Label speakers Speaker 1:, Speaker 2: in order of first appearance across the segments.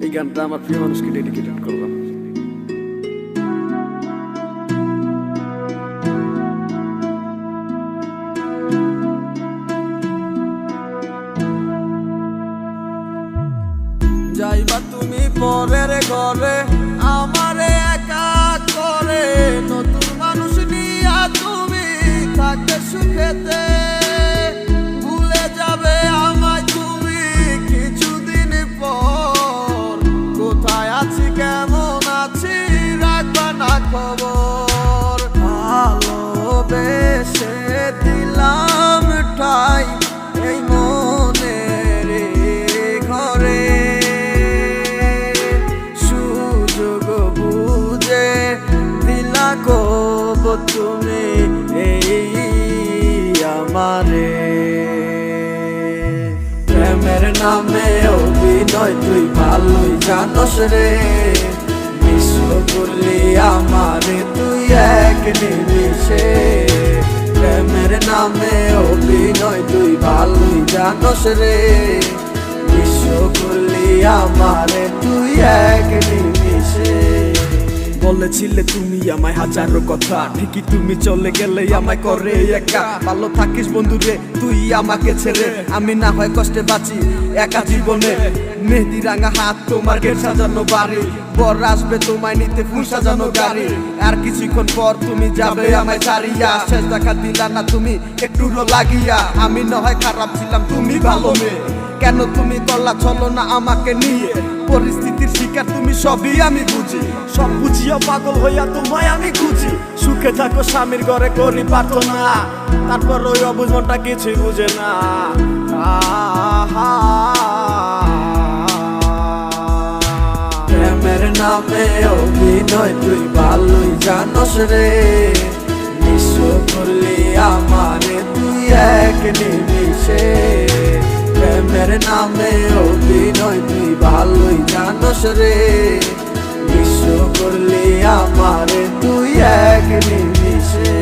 Speaker 1: এই গানটা আমার প্রিয় মানুষকে ডেডিকেটেড করলাম।
Speaker 2: যাইবা তুমি পরের ঘরে আমারে একা করে, নতুন মানুষ নিয়া তুমি থাকতে সুখেতে, ভুলে যাবে আমায় তুমি কিছুদিন পর। কোথায় আছি কেমন আছি রাখবা না খবর, ভালোবেসে দিলাম ঠাই এই মনের ঘরে, সুযোগ বুঝে দিলা কব তুমি এই আমারে। প্রেমের নামে অভিনয় তুই ভালোই জানস রে, বিশ্ব করলি আমারে তুই এক নিমিষে। প্রেমের নামে অভিনয় তুই ভালোই জানস রে, বিশ্ব করলি আমারে তুই এক নিমিষে।
Speaker 1: বলেছিলে তুমি আমায় হাজারো কথা, ঠিকই তুমি চলে গেলে আমায় করে একা। ভালো থাকিস বন্ধুরে তুই আমাকে ছেড়ে, আমি না হয় কষ্টে বাঁচি একা জীবনে। মেহেদি রাঙা হাত তোমার গেট সাজানো বাড়ি, বর আসবে তোমায় নিতে ফুল সাজানো গাড়ি। আর কিছুক্ষণ পর তুমি যাবে আমায় ছাড়িয়া, শেষ দেখা দিলা না তুমি একটু লাগিয়া। আমি না হয় খারাপ ছিলাম তুমি ভালো মেয়ে, কেন তুমি করলা চলো না আমাকে নিয়ে। পরিস্থিতির শিকার তুমি সবই আমি বুঝি, সব বুঝিয়া পাগল হইয়া তোমায় আমি খুঁজি। সুখে থাকো স্বামীর ঘরে করি প্রার্থনা, তারপর ওই অবুঝ মনটা কিছুই বুঝে না।
Speaker 2: প্রেমের নামে অভিনয় তুই ভালোই জানস রে, বিশ্ব করলি আমারে তুই এক নিমিষে। প্রেমের নামে অভিনয় তুই ভালোই জানস রে, বিশ্ব করলি আমারে তুই এক নিমিষে।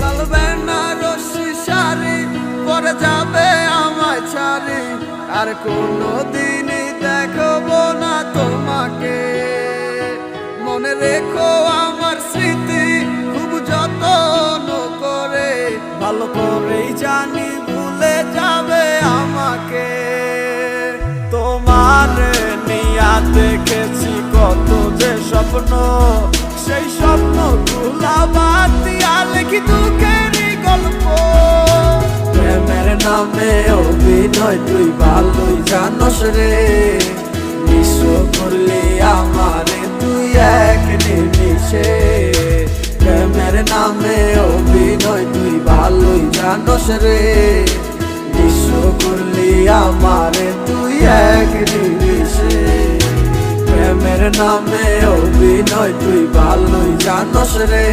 Speaker 2: লাল বেনারসি শাড়ি পরে যাবে আমায় ছাড়ি, আর কোনোদিনই দেখবো না তোমাকে। মনে রেখো আমার স্মৃতি খুব যত্ন করে, ভালো করেই জানি ভুলে যাবে আমাকে। তোমার নিয়া দেখেছি কত যে স্বপ্ন, সেই স্বপ্ন গুলা বাদ দিয়া লিখি দুঃখেরই গল্প। প্রেমের নামে অভিনয় তুই ভালোই জানস রে, বিশ্ব করলি আমারে তুই এক নিমিষে। প্রেমের নামে অভিনয় তুই ভালোই জানস রে, বিশ্ব করলি আমারে তুই এক নিমিষে। প্রেমের নামে অভিনয় তুই ভালোই জানস রে,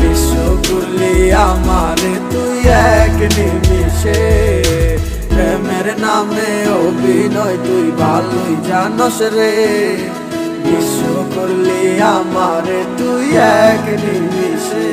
Speaker 2: বিশ্ব করলি আমারে তুই এক নিমিষে। প্রেমের নামে অভিনয় তুই ভালোই জানস রে, বিশ্ব করলি আমারে তুই এক নিমিষে।